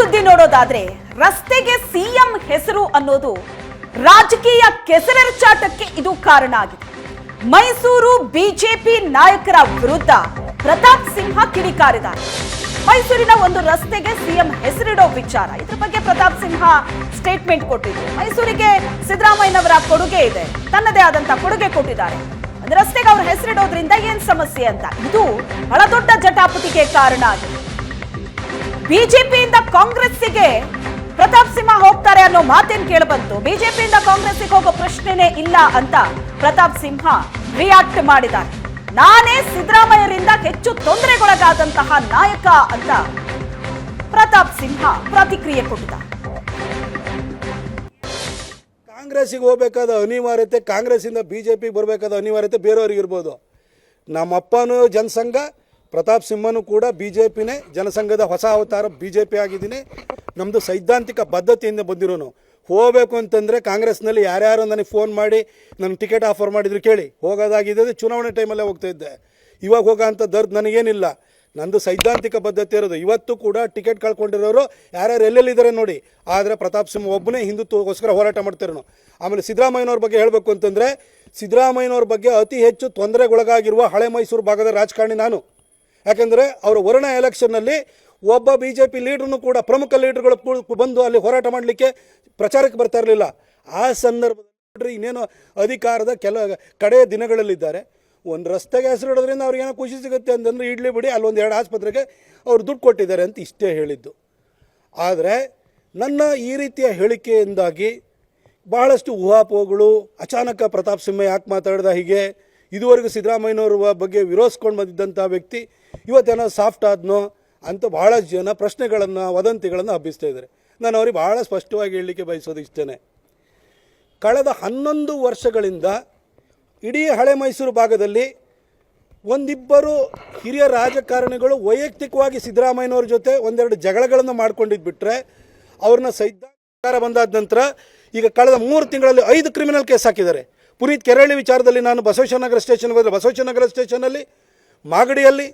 ಸುದ್ದಿ ನೋಡೋದಾದ್ರೆ ರಸ್ತೆಗೆ ಸಿಎಂ ಹೆಸರು ಅನ್ನೋದು ರಾಜಕೀಯ ಕೆಸರೆರಚಾಟಕ್ಕೆ ಇದು ಕಾರಣ ಆಗಿದೆ. ಮೈಸೂರು ಬಿಜೆಪಿ ನಾಯಕರ ವಿರುದ್ಧ ಪ್ರತಾಪ್ ಸಿಂಹ ಕಿಡಿಕಾರಿದ್ದಾರೆ. ಮೈಸೂರಿನ ಒಂದು ರಸ್ತೆಗೆ ಸಿಎಂ ಹೆಸರಿಡೋ ವಿಚಾರ, ಇದ್ರ ಬಗ್ಗೆ ಪ್ರತಾಪ್ ಸಿಂಹ ಸ್ಟೇಟ್ಮೆಂಟ್ ಕೊಟ್ಟಿದ್ರು. ಮೈಸೂರಿಗೆ ಸಿದ್ದರಾಮಯ್ಯನವರ ಕೊಡುಗೆ ಇದೆ, ತನ್ನದೇ ಆದಂತಹ ಕೊಡುಗೆ ಕೊಟ್ಟಿದ್ದಾರೆ. ಒಂದು ರಸ್ತೆಗೆ ಅವ್ರ ಹೆಸರಿಡೋದ್ರಿಂದ ಏನ್ ಸಮಸ್ಯೆ ಅಂತ ಇದು ಬಹಳ ದೊಡ್ಡ ಜಟಾಪಟಿಗೆ ಕಾರಣ ಆಗಿದೆ. ಬಿಜೆಪಿಯಿಂದ ಕಾಂಗ್ರೆಸ್ಸಿಗೆ ಪ್ರತಾಪ್ ಸಿಂಹ ಹೋಗ್ತಾರೆ ಅನ್ನೋ ಮಾತೇನ್ ಕೇಳಬಂತು. ಬಿಜೆಪಿಯಿಂದ ಕಾಂಗ್ರೆಸ್ಸಿಗೆ ಹೋಗೋ ಪ್ರಶ್ನೆನೇ ಇಲ್ಲ ಅಂತ ಪ್ರತಾಪ್ ಸಿಂಹ ರಿಯಾಕ್ಟ್ ಮಾಡಿದ್ದಾರೆ. ನಾನೇ ಸಿದ್ದರಾಮಯ್ಯರಿಂದ ಹೆಚ್ಚು ತೊಂದರೆಗೊಳಗಾದಂತಹ ನಾಯಕ ಅಂತ ಪ್ರತಾಪ್ ಸಿಂಹ ಪ್ರತಿಕ್ರಿಯೆ ಕೊಟ್ಟಿದ್ದಾರೆ. ಕಾಂಗ್ರೆಸ್ಸಿಗೆ ಹೋಗಬೇಕಾದ ಅನಿವಾರ್ಯತೆ, ಕಾಂಗ್ರೆಸ್ಸಿಂದ ಬಿಜೆಪಿಗೆ ಬರಬೇಕಾದ ಅನಿವಾರ್ಯತೆ ಬೇರೆಯವ್ರಿಗೆ ಇರ್ಬೋದು. ನಮ್ಮಪ್ಪನೂ ಜನಸಂಘ, ಪ್ರತಾಪ್ ಸಿಂಹನೂ ಕೂಡ ಬಿಜೆಪಿನೇ, ಜನಸಂಘದ ಹೊಸ ಅವತಾರ ಬಿಜೆಪಿ ಆಗಿದ್ದೀನಿ. ನಮ್ಮದು ಸೈದ್ಧಾಂತಿಕ ಬದ್ಧತೆಯಿಂದ ಬಂದಿರೋನು. ಹೋಗಬೇಕು ಅಂತಂದರೆ ಕಾಂಗ್ರೆಸ್ನಲ್ಲಿ ಯಾರ್ಯಾರು ನನಗೆ ಫೋನ್ ಮಾಡಿ ನನಗೆ ಟಿಕೆಟ್ ಆಫರ್ ಮಾಡಿದ್ರು ಕೇಳಿ, ಹೋಗೋದಾಗಿದ್ದರೆ ಚುನಾವಣೆ ಟೈಮಲ್ಲೇ ಹೋಗ್ತಾ ಇದ್ದೆ. ಇವಾಗ ಹೋಗೋ ಅಂಥ ದರ್ದ್ ನನಗೇನಿಲ್ಲ. ನಂದು ಸೈದ್ಧಾಂತಿಕ ಬದ್ಧತೆ ಇರೋದು. ಇವತ್ತು ಕೂಡ ಟಿಕೆಟ್ ಕಳ್ಕೊಂಡಿರೋರು ಯಾರ್ಯಾರು ಎಲ್ಲೆಲ್ಲಿದ್ದಾರೆ ನೋಡಿ. ಆದರೆ ಪ್ರತಾಪ್ ಸಿಂಹ ಒಬ್ಬನೇ ಹಿಂದುತ್ವಗೋಸ್ಕರ ಹೋರಾಟ ಮಾಡ್ತಿರೋನು. ಆಮೇಲೆ ಸಿದ್ದರಾಮಯ್ಯನವ್ರ ಬಗ್ಗೆ ಹೇಳಬೇಕು ಅಂತಂದರೆ, ಸಿದ್ದರಾಮಯ್ಯನವ್ರ ಬಗ್ಗೆ ಅತಿ ಹೆಚ್ಚು ತೊಂದರೆಗೊಳಗಾಗಿರುವ ಹಳೆ ಮೈಸೂರು ಭಾಗದ ರಾಜಕಾರಣಿ ನಾನು. ಯಾಕೆಂದರೆ ಅವರ ವರ್ಣ ಎಲೆಕ್ಷನ್ನಲ್ಲಿ ಒಬ್ಬ ಬಿ ಜೆ ಪಿ ಲೀಡ್ರೂ ಕೂಡ, ಪ್ರಮುಖ ಲೀಡರ್ಗಳು ಬಂದು ಅಲ್ಲಿ ಹೋರಾಟ ಮಾಡಲಿಕ್ಕೆ ಪ್ರಚಾರಕ್ಕೆ ಬರ್ತಾ ಇರಲಿಲ್ಲ. ಆ ಸಂದರ್ಭದಲ್ಲಿ ಇನ್ನೇನು ಅಧಿಕಾರದ ಕಡೆಯ ದಿನಗಳಲ್ಲಿದ್ದಾರೆ. ಒಂದು ರಸ್ತೆಗೆ ಹೆಸರಿಡೋದ್ರಿಂದ ಅವ್ರಿಗೇನೋ ಖುಷಿ ಸಿಗುತ್ತೆ ಅಂತಂದರೆ ಇಡ್ಲಿ ಬಿಡಿ, ಅಲ್ಲೊಂದು 2 ಆಸ್ಪತ್ರೆಗೆ ಅವ್ರು ದುಡ್ಡು ಕೊಟ್ಟಿದ್ದಾರೆ ಅಂತ ಇಷ್ಟೇ ಹೇಳಿದ್ದು. ಆದರೆ ನನ್ನ ಈ ರೀತಿಯ ಹೇಳಿಕೆಯಿಂದಾಗಿ ಬಹಳಷ್ಟು ಊಹಾಪೋಹಗಳು, ಅಚಾನಕ ಪ್ರತಾಪ್ ಸಿಂಹ ಯಾಕೆ ಮಾತಾಡ್ದ ಹೀಗೆ, ಇದುವರೆಗೂ ಸಿದ್ದರಾಮಯ್ಯನವ್ರ ಬಗ್ಗೆ ವಿರೋಧಿಸ್ಕೊಂಡು ಬಂದಿದ್ದಂಥ ವ್ಯಕ್ತಿ ಇವತ್ತೇನೋ ಸಾಫ್ಟ್ ಆದ್ನೋ ಅಂತ ಭಾಳಷ್ಟು ಜನ ಪ್ರಶ್ನೆಗಳನ್ನು, ವದಂತಿಗಳನ್ನು ಹಬ್ಬಿಸ್ತಾ ಇದ್ದಾರೆ. ನಾನು ಅವ್ರಿಗೆ ಭಾಳ ಸ್ಪಷ್ಟವಾಗಿ ಹೇಳಲಿಕ್ಕೆ ಬಯಸೋದು ಇಷ್ಟೇ. ಕಳೆದ 11 ವರ್ಷಗಳಿಂದ ಇಡೀ ಹಳೆ ಮೈಸೂರು ಭಾಗದಲ್ಲಿ ಒಂದಿಬ್ಬರು ಹಿರಿಯ ರಾಜಕಾರಣಿಗಳು ವೈಯಕ್ತಿಕವಾಗಿ ಸಿದ್ದರಾಮಯ್ಯನವ್ರ ಜೊತೆ ಒಂದೆರಡು ಜಗಳಗಳನ್ನು ಮಾಡ್ಕೊಂಡಿದ್ದು ಬಿಟ್ಟರೆ, ಅವ್ರನ್ನ ಸೈದ್ಧಾಂತಿಕ ಬಂದಾದ ನಂತರ ಈಗ ಕಳೆದ 3 ತಿಂಗಳಲ್ಲಿ 5 ಕ್ರಿಮಿನಲ್ ಕೇಸ್ ಹಾಕಿದ್ದಾರೆ. ಪುನೀತ್ ಕೆರಳಿ ವಿಚಾರದಲ್ಲಿ ನಾನು ಬಸವೇಶ್ವರನಗರ ಸ್ಟೇಷನ್ಗೆ ಹೋದರೆ ಬಸವೇಶ್ವರನಗರ ಸ್ಟೇಷನಲ್ಲಿ, ಮಾಗಡಿಯಲ್ಲಿ,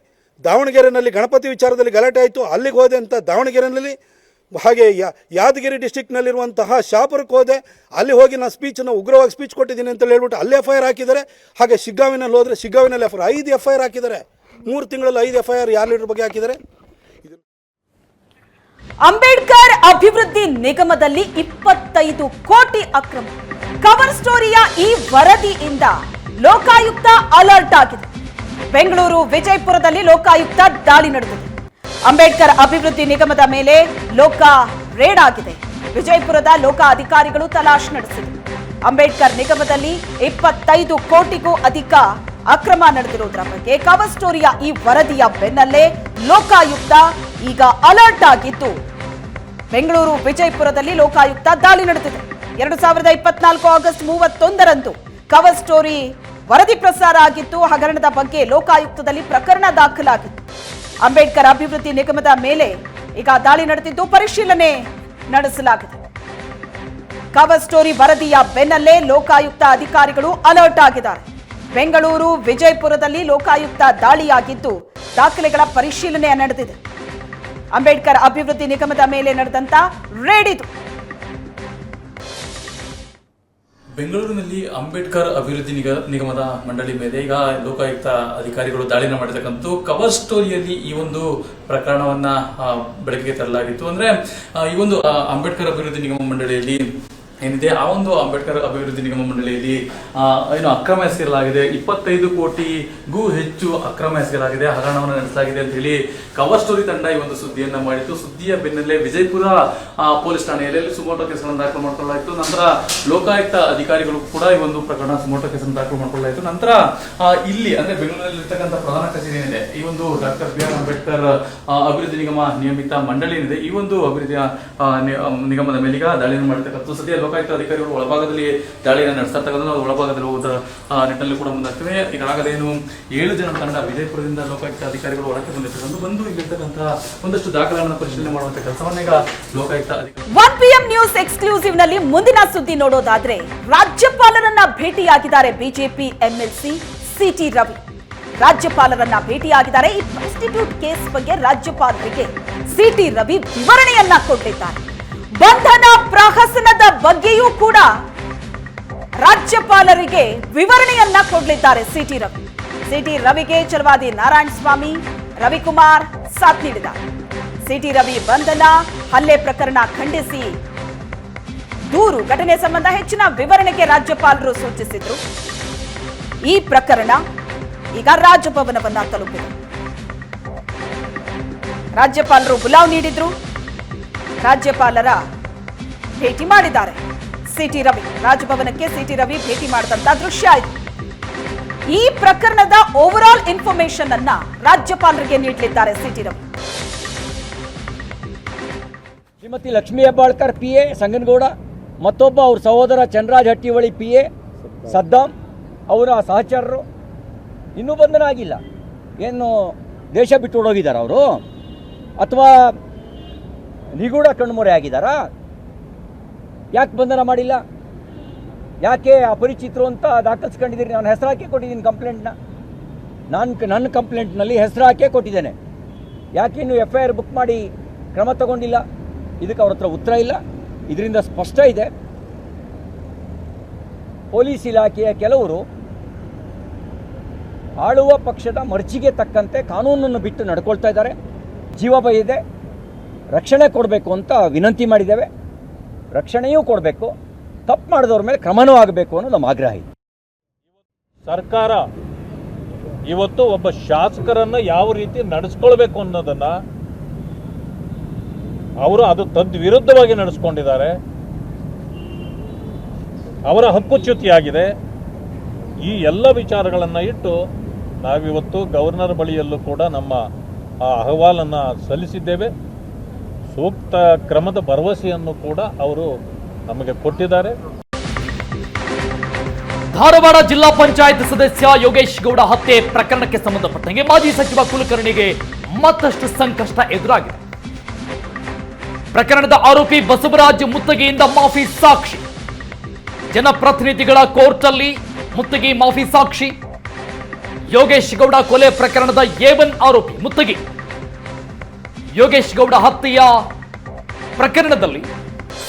ದಾವಣಗೆರೆಯಲ್ಲಿ ಗಣಪತಿ ವಿಚಾರದಲ್ಲಿ ಗಲಾಟೆ ಆಯಿತು, ಅಲ್ಲಿಗೆ ಹೋದೆ ಅಂತ ದಾವಣಗೆರೆಯಲ್ಲಿ, ಹಾಗೆ ಯಾದಗಿರಿ ಡಿಸ್ಟಿಕ್ನಲ್ಲಿರುವಂತಹ ಶಾಪುರಕ್ಕೆ ಹೋದೆ, ಅಲ್ಲಿ ಹೋಗಿ ನಾನು ಸ್ಪೀಚನ್ನು ಉಗ್ರವಾಗಿ ಸ್ಪೀಚ್ ಕೊಟ್ಟಿದ್ದೀನಿ ಅಂತ ಹೇಳ್ಬಿಟ್ಟು ಅಲ್ಲಿ FIR ಹಾಕಿದ್ದಾರೆ. ಹಾಗೆ ಶಿಗ್ಗಾವಿನಲ್ಲಿ ಹೋದರೆ ಶಿಗ್ಗಾವಿನಲ್ಲಿ FIR 5 FIR ಹಾಕಿದ್ದಾರೆ. 3 ತಿಂಗಳಲ್ಲಿ 5 FIR ಯಾರ ಲೀಡರ್ ಬಗ್ಗೆ ಹಾಕಿದ್ದಾರೆ? ಅಂಬೇಡ್ಕರ್ ಅಭಿವೃದ್ಧಿ ನಿಗಮದಲ್ಲಿ 25 ಕೋಟಿ ಅಕ್ರಮ. ಕವರ್ ಸ್ಟೋರಿಯ ಈ ವರದಿಯಿಂದ ಲೋಕಾಯುಕ್ತ ಅಲರ್ಟ್ ಆಗಿದೆ. ಬೆಂಗಳೂರು ವಿಜಯಪುರದಲ್ಲಿ ಲೋಕಾಯುಕ್ತ ದಾಳಿ ನಡೆದಿದೆ. ಅಂಬೇಡ್ಕರ್ ಅಭಿವೃದ್ಧಿ ನಿಗಮದ ಮೇಲೆ ಲೋಕ ರೇಡ್ ಆಗಿದೆ. ವಿಜಯಪುರದ ಲೋಕ ಅಧಿಕಾರಿಗಳು ತಲಾಶ್ ನಡೆಸಿದರು. ಅಂಬೇಡ್ಕರ್ ನಿಗಮದಲ್ಲಿ 25 ಕೋಟಿಗೂ ಅಧಿಕ ಅಕ್ರಮ ನಡೆದಿರುವುದರ ಬಗ್ಗೆ ಕವರ್ ಸ್ಟೋರಿಯ ಈ ವರದಿಯ ಬೆನ್ನಲ್ಲೇ ಲೋಕಾಯುಕ್ತ ಈಗ ಅಲರ್ಟ್ ಆಗಿದ್ದು, ಬೆಂಗಳೂರು ವಿಜಯಪುರದಲ್ಲಿ ಲೋಕಾಯುಕ್ತ ದಾಳಿ ನಡೆದಿದೆ. 2024 ಆಗಸ್ಟ್ 31ರಂದು ಕವರ್ ಸ್ಟೋರಿ ವರದಿ ಪ್ರಸಾರ ಆಗಿತ್ತು. ಹಗರಣದ ಬಗ್ಗೆ ಲೋಕಾಯುಕ್ತದಲ್ಲಿ ಪ್ರಕರಣ ದಾಖಲಾಗಿತ್ತು. ಅಂಬೇಡ್ಕರ್ ಅಭಿವೃದ್ಧಿ ನಿಗಮದ ಮೇಲೆ ಈಗ ದಾಳಿ ನಡೆದಿದ್ದು ಪರಿಶೀಲನೆ ನಡೆಸಲಾಗಿದೆ. ಕವರ್ ಸ್ಟೋರಿ ವರದಿಯ ಬೆನ್ನಲ್ಲೇ ಲೋಕಾಯುಕ್ತ ಅಧಿಕಾರಿಗಳು ಅಲರ್ಟ್ ಆಗಿದ್ದಾರೆ. ಬೆಂಗಳೂರು ವಿಜಯಪುರದಲ್ಲಿ ಲೋಕಾಯುಕ್ತ ದಾಳಿಯಾಗಿದ್ದು ದಾಖಲೆಗಳ ಪರಿಶೀಲನೆ ನಡೆದಿದೆ. ಅಂಬೇಡ್ಕರ್ ಅಭಿವೃದ್ಧಿ ನಿಗಮದ ಮೇಲೆ ನಡೆದಂತ ರೇಡ್ ಇದು. ಬೆಂಗಳೂರಿನಲ್ಲಿ ಅಂಬೇಡ್ಕರ್ ಅಭಿವೃದ್ಧಿ ನಿಗಮದ ಮಂಡಳಿ ಮೇಲೆ ಈಗ ಲೋಕಾಯುಕ್ತ ಅಧಿಕಾರಿಗಳು ದಾಳಿನ ಮಾಡಿರ್ತಕ್ಕಂಥ ಕವರ್ ಸ್ಟೋರಿಯಲ್ಲಿ ಈ ಒಂದು ಪ್ರಕರಣವನ್ನ ಬೆಳಕಿಗೆ ತರಲಾಗಿತ್ತು. ಅಂದ್ರೆ ಈ ಒಂದು ಅಂಬೇಡ್ಕರ್ ಅಭಿವೃದ್ಧಿ ನಿಗಮ ಮಂಡಳಿಯಲ್ಲಿ ಏನಿದೆ, ಆ ಒಂದು ಅಂಬೇಡ್ಕರ್ ಅಭಿವೃದ್ಧಿ ನಿಗಮ ಮಂಡಳಿಯಲ್ಲಿ ಏನು ಅಕ್ರಮ ಎಸಗಲಾಗಿದೆ, 25 ಕೋಟಿಗೂ ಹೆಚ್ಚು ಅಕ್ರಮ ಎಸಗಲಾಗಿದೆ, ಹಗರಣವನ್ನು ನಡೆಸಲಾಗಿದೆ ಅಂತ ಹೇಳಿ ಕವರ್ ಸ್ಟೋರಿ ತಂಡ ಈ ಒಂದು ಸುದ್ದಿಯನ್ನ ಮಾಡಿತ್ತು. ಸುದ್ದಿಯ ಬೆನ್ನಲ್ಲೇ ವಿಜಯಪುರ ಪೊಲೀಸ್ ಠಾಣೆಯಲ್ಲಿ ಸುಮೋಟೋ ಕೇಸ್ಗಳನ್ನು ದಾಖಲು ಮಾಡಿಕೊಳ್ಳಲಾಯಿತು. ನಂತರ ಲೋಕಾಯುಕ್ತ ಅಧಿಕಾರಿಗಳು ಕೂಡ ಈ ಒಂದು ಪ್ರಕರಣ ಸುಮೋಟೋ ಕೇಸನ್ನು ದಾಖಲು ಮಾಡಿಕೊಳ್ಳಲಾಯಿತು. ನಂತರ ಇಲ್ಲಿ ಅಂದ್ರೆ ಬೆಂಗಳೂರಿನಲ್ಲಿರ್ತಕ್ಕಂಥ ಪ್ರಧಾನ ಕಚೇರಿ ಏನಿದೆ, ಈ ಒಂದು ಡಾಕ್ಟರ್ BR ಅಂಬೇಡ್ಕರ್ ಅಭಿವೃದ್ಧಿ ನಿಗಮ ನಿಯಮಿತ ಮಂಡಳಿ ಏನಿದೆ, ಈ ಒಂದು ಅಭಿವೃದ್ಧಿ ನಿಗಮದ ಮೇಲೆ ಈಗ ದಾಳಿಯನ್ನು ಮಾಡಿರ್ತಕ್ಕಂಥ ಸದ್ಯ ಲೋಕಾಯುಕ್ತ ಅಧಿಕಾರಿಗಳು ಒಳಭಾಗದಲ್ಲಿ ದಾಳಿಯನ್ನು ನಡೆಸ್ತಾ ಇರ್ತಕ್ಕಂಥ ಒಳಭಾಗದಲ್ಲಿ ಹೋದ ನಿಟ್ಟಿನಲ್ಲಿ ಕೂಡ ಮುಂದಾಗ್ತವೆ. ಈಗಾಗಲೇ ಏನು 7 ಜನ ತಂಡ ವಿಜಯಪುರದಿಂದ ಲೋಕಾಯುಕ್ತ ಅಧಿಕಾರಿಗಳು ಒಳಕ್ಕೆ ಬಂದಿರ್ತಕ್ಕಂಥ ಬಂದು ಇಲ್ಲಿರ್ತಕ್ಕಂಥ ಒಂದಷ್ಟು ದಾಖಲೆಗಳನ್ನು ಪರಿಶೀಲನೆ ಮಾಡುವಂತ ಕೆಲಸವನ್ನ ಈಗ ಲೋಕಾಯುಕ್ತ 1 PM ನ್ಯೂಸ್ ಎಕ್ಸ್ಕ್ಲೂಸಿವ್ ನಲ್ಲಿ ಮುಂದಿನ ಸುದ್ದಿ ನೋಡೋದಾದ್ರೆ, ರಾಜ್ಯಪಾಲರನ್ನ ಭೇಟಿಯಾಗಿದ್ದಾರೆ ಬಿಜೆಪಿ MLC CT ರವಿ. ರಾಜ್ಯಪಾಲರನ್ನ ಭೇಟಿಯಾಗಿದ್ದಾರೆ. ಈ ಪ್ರಾಸ್ಟಿಟ್ಯೂಟ್ ಕೇಸ್ ಬಗ್ಗೆ ರಾಜ್ಯಪಾಲರಿಗೆ ಸಿಟಿ ರವಿ ವಿವರಣೆಯನ್ನ ಕೊಟ್ಟಿದ್ದಾರೆ. ಬಂಧನ ಪ್ರಹಸನದ ಬಗ್ಗೆಯೂ ಕೂಡ ರಾಜ್ಯಪಾಲರಿಗೆ ವಿವರಣೆಯನ್ನ ಕೊಡಲಿದ್ದಾರೆ ಸಿಟಿ ರವಿ. ಸಿಟಿ ರವಿಗೆ ಛಲವಾದಿ ನಾರಾಯಣ ಸ್ವಾಮಿ, ರವಿಕುಮಾರ್ ಸಾಥ್ ನೀಡಿದ್ದಾರೆ. ಸಿಟಿ ರವಿ ಬಂಧನ, ಹಲ್ಲೆ ಪ್ರಕರಣ ಖಂಡಿಸಿ ದೂರು, ಘಟನೆ ಸಂಬಂಧ ಹೆಚ್ಚಿನ ವಿವರಣೆಗೆ ರಾಜ್ಯಪಾಲರು ಸೂಚಿಸಿದ್ರು. ಈ ಪ್ರಕರಣ ಈಗ ರಾಜಭವನವನ್ನ ತಲುಪಿದೆ. ರಾಜ್ಯಪಾಲರು ಬುಲಾವ್ ನೀಡಿದ್ರು, ರಾಜ್ಯಪಾಲರ ಭೇಟಿ ಮಾಡಿದ್ದಾರೆ ಸಿಟಿ ರವಿ. ರಾಜಭವನಕ್ಕೆ ಸಿಟಿ ರವಿ ಭೇಟಿ ಮಾಡಿದಂತ ದೃಶ್ಯ ಇದು. ಈ ಪ್ರಕರಣದ ಓವರ್ ಆಲ್ ಇನ್ಫಾರ್ಮೇಶನ್ ಅನ್ನ ರಾಜ್ಯಪಾಲರಿಗೆ ನೀಡಲಿದ್ದಾರೆ ಸಿಟಿ ರವಿ. ಶ್ರೀಮತಿ ಲಕ್ಷ್ಮೀ ಹೆಬ್ಬಾಳ್ಕರ್ PA ಸಂಗನಗೌಡ, ಮತ್ತೊಬ್ಬ ಅವ್ರ ಸಹೋದರ ಚಂದ್ರರಾಜ್ ಹಟ್ಟಿಹೊಳಿ PA ಸದ್ದಾಂ, ಅವರ ಸಹಚರರು ಇನ್ನೂ ಬಂಧನ ಆಗಿಲ್ಲ. ಏನು ದೇಶ ಬಿಟ್ಟು ಹೊಡೋಗಿದ್ದಾರೆ ಅವರು, ಅಥವಾ ನಿಗೂಢ ಕಣ್ಮೊರೆ ಆಗಿದ್ದಾರಾ? ಯಾಕೆ ಬಂಧನ ಮಾಡಿಲ್ಲ? ಯಾಕೆ ಅಪರಿಚಿತರು ಅಂತ ದಾಖಲಿಸ್ಕೊಂಡಿದ್ದೀರಿ? ನಾನು ಹೆಸರು ಹಾಕಿ ಕೊಟ್ಟಿದ್ದೀನಿ ಕಂಪ್ಲೇಂಟ್ನ. ನನ್ನ ಕಂಪ್ಲೇಂಟ್ನಲ್ಲಿ ಹೆಸರು ಹಾಕೇ ಕೊಟ್ಟಿದ್ದೇನೆ. ಯಾಕೆ ಇನ್ನು FIR ಬುಕ್ ಮಾಡಿ ಕ್ರಮ ತಗೊಂಡಿಲ್ಲ? ಇದಕ್ಕೆ ಅವ್ರ ಹತ್ರ ಉತ್ತರ ಇಲ್ಲ. ಇದರಿಂದ ಸ್ಪಷ್ಟ ಇದೆ, ಪೊಲೀಸ್ ಇಲಾಖೆಯ ಕೆಲವರು ಆಳುವ ಪಕ್ಷದ ಮರ್ಜಿಗೆ ತಕ್ಕಂತೆ ಕಾನೂನನ್ನು ಬಿಟ್ಟು ನಡ್ಕೊಳ್ತಾ ಇದ್ದಾರೆ. ಜೀವ ಭಯ ಇದೆ, ರಕ್ಷಣೆ ಕೊಡಬೇಕು ಅಂತ ವಿನಂತಿ ಮಾಡಿದ್ದೇವೆ. ರಕ್ಷಣೆಯೂ ಕೊಡಬೇಕು, ತಪ್ಪು ಮಾಡಿದವ್ರ ಮೇಲೆ ಕ್ರಮನೂ ಆಗಬೇಕು ಅನ್ನೋ ನಮ್ಮ ಆಗ್ರಹ ಇದೆ. ಸರ್ಕಾರ ಇವತ್ತು ಒಬ್ಬ ಶಾಸಕರನ್ನ ಯಾವ ರೀತಿ ನಡೆಸ್ಕೊಳ್ಬೇಕು ಅನ್ನೋದನ್ನ ಅವರು ಅದು ತದ್ವಿರುದ್ಧವಾಗಿ ನಡೆಸ್ಕೊಂಡಿದ್ದಾರೆ. ಅವರ ಹಕ್ಕುಚ್ಯುತಿಯಾಗಿದೆ. ಈ ಎಲ್ಲ ವಿಚಾರಗಳನ್ನು ಇಟ್ಟು ನಾವಿವತ್ತು ಗವರ್ನರ್ ಬಳಿಯಲ್ಲೂ ಕೂಡ ನಮ್ಮ ಆ ಅಹವಾಲನ್ನು ಸಲ್ಲಿಸಿದ್ದೇವೆ. ಸೂಕ್ತ ಕ್ರಮದ ಭರವಸೆಯನ್ನು ಕೂಡ ಅವರು ನಮಗೆ ಕೊಟ್ಟಿದ್ದಾರೆ. ಧಾರವಾಡ ಜಿಲ್ಲಾ ಪಂಚಾಯತ್ ಸದಸ್ಯ ಯೋಗೇಶ್ ಗೌಡ ಹತ್ಯೆ ಪ್ರಕರಣಕ್ಕೆ ಸಂಬಂಧಪಟ್ಟಂಗೆ ಮಾಜಿ ಸಚಿವ ಕುಲಕರ್ಣಿಗೆ ಮತ್ತಷ್ಟು ಸಂಕಷ್ಟ ಎದುರಾಗಿದೆ. ಪ್ರಕರಣದ ಆರೋಪಿ ಬಸವರಾಜ್ ಮುತ್ತಗಿಯಿಂದ ಮಾಫಿ ಸಾಕ್ಷಿ. ಜನಪ್ರತಿನಿಧಿಗಳ ಕೋರ್ಟ್ ಅಲ್ಲಿ ಮುತ್ತಗಿ ಮಾಫಿ ಸಾಕ್ಷಿ. ಯೋಗೇಶ್ ಗೌಡ ಕೊಲೆ ಪ್ರಕರಣದ A1 ಆರೋಪಿ ಮುತ್ತಗಿ. ಯೋಗೇಶ್ ಗೌಡ ಹತ್ಯೆಯ ಪ್ರಕರಣದಲ್ಲಿ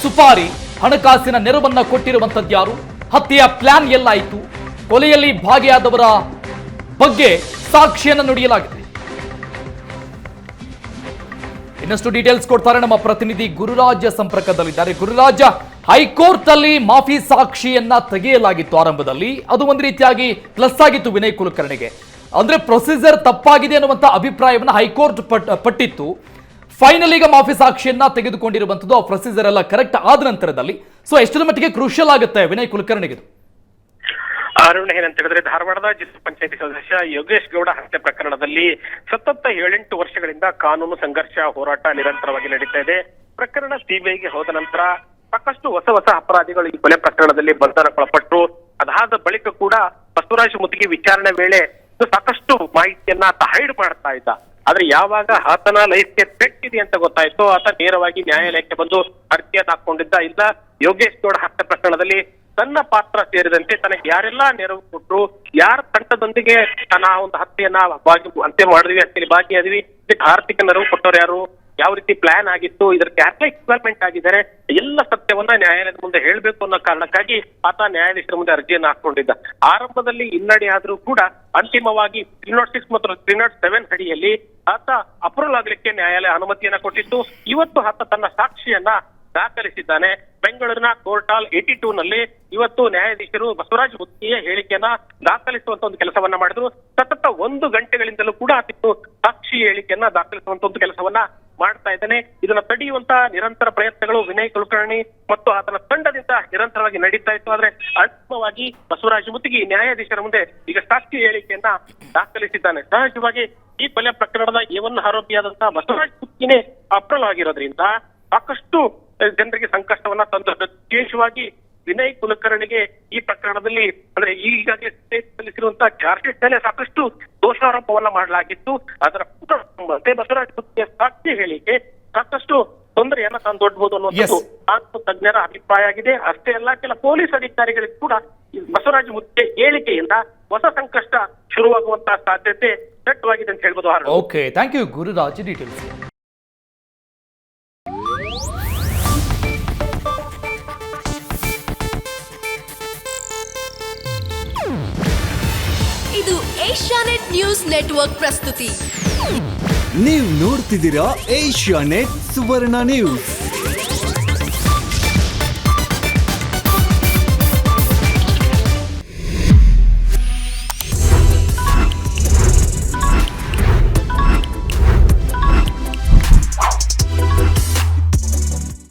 ಸುಪಾರಿ, ಹಣಕಾಸಿನ ನೆರವನ್ನ ಕೊಟ್ಟಿರುವಂತದ್ಯಾರು? ಹತ್ಯೆಯ ಪ್ಲಾನ್ ಎಲ್ಲಾಯಿತು? ಕೊಲೆಯಲ್ಲಿ ಭಾಗಿಯಾದವರ ಬಗ್ಗೆ ಸಾಕ್ಷಿಯನ್ನು ನುಡಿಯಲಾಗಿದೆ. ಇನ್ನಷ್ಟು ಡೀಟೇಲ್ಸ್ ಕೊಡ್ತಾರೆ ನಮ್ಮ ಪ್ರತಿನಿಧಿ ಗುರುರಾಜ್ ಸಂಪರ್ಕದಲ್ಲಿದ್ದಾರೆ. ಗುರುರಾಜ, ಹೈಕೋರ್ಟ್ ಅಲ್ಲಿ ಮಾಫಿ ಸಾಕ್ಷಿಯನ್ನ ತೆಗೆಯಲಾಗಿತ್ತು ಆರಂಭದಲ್ಲಿ, ಅದು ಒಂದು ರೀತಿಯಾಗಿ ಪ್ಲಸ್ ಆಗಿತ್ತು ವಿನಯ್ ಕುಲಕರ್ಣಿಗೆ. ಅಂದ್ರೆ ಪ್ರೊಸೀಜರ್ ತಪ್ಪಾಗಿದೆ ಅನ್ನುವಂತ ಅಭಿಪ್ರಾಯವನ್ನ ಹೈಕೋರ್ಟ್ ಪಟ್ಟಿತ್ತು. ಫೈನಲ್ ಈಗ ಮಾಫಿ ಸಾಕ್ಷಿಯನ್ನ ತೆಗೆದುಕೊಂಡಿರುವಂತದ್ದು, ಆ ಪ್ರೊಸೀಜರ್ ಎಲ್ಲ ಕರೆಕ್ಟ್ ಆದ ನಂತರದಲ್ಲಿ. ಸೊ ಎಷ್ಟರ ಮಟ್ಟಿಗೆ ಕ್ರೂಷಿಯಲ್ ಆಗುತ್ತೆ ವಿನಯ್ ಕುಲಕರ್ಣಿಗೆ? ಅರುಣ್, ಏನಂತ ಹೇಳಿದ್ರೆ ಧಾರವಾಡದ ಜಿಲ್ಲಾ ಪಂಚಾಯತಿ ಸದಸ್ಯ ಯೋಗೇಶ್ ಗೌಡ ಹತ್ಯೆ ಪ್ರಕರಣದಲ್ಲಿ ಸತತ 7-8 ವರ್ಷಗಳಿಂದ ಕಾನೂನು ಸಂಘರ್ಷ, ಹೋರಾಟ ನಿರಂತರವಾಗಿ ನಡೀತಾ ಇದೆ. ಪ್ರಕರಣ CBIಗೆ ಹೋದ ನಂತರ ಸಾಕಷ್ಟು ಹೊಸ ಅಪರಾಧಿಗಳು ಈ ಕೊಲೆ ಪ್ರಕರಣದಲ್ಲಿ ಬಂಧನಕ್ಕೊಳಪಟ್ಟರು. ಅದಾದ ಬಳಿಕ ಕೂಡ ಬಸವರಾಜ ಮುತ್ತಗಿ ವಿಚಾರಣೆ ವೇಳೆ ಸಾಕಷ್ಟು ಮಾಹಿತಿಯನ್ನ ಹೈಡ್ ಮಾಡ್ತಾ ಇದ್ದ. ಆದ್ರೆ ಯಾವಾಗ ಆತನ ಲೈಫ್ಗೆ ಪೆಟ್ಟಿದೆ ಅಂತ ಗೊತ್ತಾಯ್ತು, ಆತ ನೇರವಾಗಿ ನ್ಯಾಯಾಲಯಕ್ಕೆ ಬಂದು ಅರ್ಜಿಯನ್ನ ಹಾಕೊಂಡಿದ್ದ. ಇಲ್ಲ, ಯೋಗೇಶ್ ಗೌಡ ಹತ್ಯೆ ಪ್ರಕರಣದಲ್ಲಿ ತನ್ನ ಪಾತ್ರ ಸೇರಿದಂತೆ ತನಗೆ ಯಾರೆಲ್ಲ ನೆರವು ಕೊಟ್ಟರು, ಯಾರ ತಂಡದೊಂದಿಗೆ ತನ್ನ ಒಂದು ಹತ್ಯೆಯನ್ನ ಅಂತ್ಯ ಮಾಡಿದ್ವಿ, ಹತ್ಯೆಯಲ್ಲಿ ಭಾಗಿಯಾದ್ವಿ, ಇದಕ್ಕೆ ಆರ್ಥಿಕ ನೆರವು ಕೊಟ್ಟವ್ರು ಯಾರು, ಯಾವ ರೀತಿ ಪ್ಲಾನ್ ಆಗಿತ್ತು, ಇದಕ್ಕೆ ಯಾಕೆ ಇನ್ವಾಲ್ವ್ಮೆಂಟ್ ಆಗಿದ್ದಾರೆ, ಎಲ್ಲ ಸತ್ಯವನ್ನ ನ್ಯಾಯಾಲಯದ ಮುಂದೆ ಹೇಳ್ಬೇಕು ಅನ್ನೋ ಕಾರಣಕ್ಕಾಗಿ ಆತ ನ್ಯಾಯಾಧೀಶರ ಮುಂದೆ ಅರ್ಜಿಯನ್ನ ಹಾಕೊಂಡಿದ್ದ. ಆರಂಭದಲ್ಲಿ ಹಿನ್ನಡೆ ಆದ್ರೂ ಕೂಡ ಅಂತಿಮವಾಗಿ 306 ಮತ್ತು 307 ಅಡಿಯಲ್ಲಿ ಆತ ಅಪ್ರೂವಲ್ ಆಗ್ಲಿಕ್ಕೆ ನ್ಯಾಯಾಲಯ ಅನುಮತಿಯನ್ನ ಕೊಟ್ಟಿತ್ತು. ಇವತ್ತು ಆತ ತನ್ನ ಸಾಕ್ಷಿಯನ್ನ ದಾಖಲಿಸಿದ್ದಾನೆ. ಬೆಂಗಳೂರಿನ ಕೋರ್ಟ್ ಹಾಲ್ 82 ನಲ್ಲಿ ಇವತ್ತು ನ್ಯಾಯಾಧೀಶರು ಬಸವರಾಜ್ ಮುತ್ತಗಿಯ ಹೇಳಿಕೆಯನ್ನ ದಾಖಲಿಸುವಂತ ಒಂದು ಕೆಲಸವನ್ನ ಮಾಡಿದ್ರು. ಸತತ 1 ಗಂಟೆಗಳಿಂದಲೂ ಕೂಡ ಆತ ಸಾಕ್ಷಿ ಹೇಳಿಕೆಯನ್ನ ದಾಖಲಿಸುವಂತ ಒಂದು ಕೆಲಸವನ್ನ ಮಾಡ್ತಾ ಇದ್ದಾನೆ. ಇದನ್ನ ತಡೆಯುವಂತ ನಿರಂತರ ಪ್ರಯತ್ನಗಳು ವಿನಯ್ ಕುಲಕರ್ಣಿ ಮತ್ತು ಆತನ ತಂಡದಿಂದ ನಿರಂತರವಾಗಿ ನಡೀತಾ ಇತ್ತು. ಆದ್ರೆ ಅಂತಿಮವಾಗಿ ಬಸವರಾಜ ಮುತ್ತಗಿ ನ್ಯಾಯಾಧೀಶರ ಮುಂದೆ ಈಗ ಸಾಕ್ಷಿ ಹೇಳಿಕೆಯನ್ನ ದಾಖಲಿಸಿದ್ದಾನೆ. ಸಹಜವಾಗಿ ಈ ಕೊಲೆ ಪ್ರಕರಣದ A1 ಆರೋಪಿಯಾದಂತಹ ಬಸವರಾಜ ಮುತ್ತಗಿನೇ ಅಪ್ರೂವಲ್ ಆಗಿರೋದ್ರಿಂದ ಸಾಕಷ್ಟು ಜನರಿಗೆ ಸಂಕಷ್ಟವನ್ನ ತಂದದ್ದು. ವಿಶೇಷವಾಗಿ ವಿನಯ್ ಕುಲಕರ್ಣಿಗೆ ಈ ಪ್ರಕರಣದಲ್ಲಿ ಅಂದ್ರೆ ಈಗಾಗಲೇ ಸಲ್ಲಿಸಿರುವಂತಹ ಚಾರ್ಜ್ ಶೀಟ್ ಮೇಲೆ ಸಾಕಷ್ಟು ದೋಷಾರೋಪವನ್ನ ಮಾಡಲಾಗಿತ್ತು. ಅದರ ಬಸವರಾಜ ಮುತ್ತಗಿಯ ಸಾಕ್ಷಿ ಹೇಳಿಕೆ ಸಾಕಷ್ಟು ತೊಂದರೆಯನ್ನ ತಂದೊಡ್ಬಹುದು ಅನ್ನುವಂಥದ್ದು ಕಾನೂನು ತಜ್ಞರ ಅಭಿಪ್ರಾಯ ಆಗಿದೆ. ಅಷ್ಟೇ ಅಲ್ಲ, ಕೆಲ ಪೊಲೀಸ್ ಅಧಿಕಾರಿಗಳಿಗೆ ಕೂಡ ಬಸವರಾಜ ಮುತ್ತಗಿ ಹೇಳಿಕೆಯಿಂದ ಹೊಸ ಸಂಕಷ್ಟ ಶುರುವಾಗುವಂತಹ ಸಾಧ್ಯತೆ ದಟ್ಟವಾಗಿದೆ ಅಂತ ಹೇಳ್ಬೋದು. Okay, thank you Gururaj details. ಇದು ಏಷ್ಯಾನೆಟ್ ನ್ಯೂಸ್ ನೆಟ್ವರ್ಕ್ ಪ್ರಸ್ತುತಿ. ನೀವು ನೋಡ್ತಿದ್ದೀರಾ ಏಷ್ಯಾನೆಟ್ ಸುವರ್ಣ ನ್ಯೂಸ್.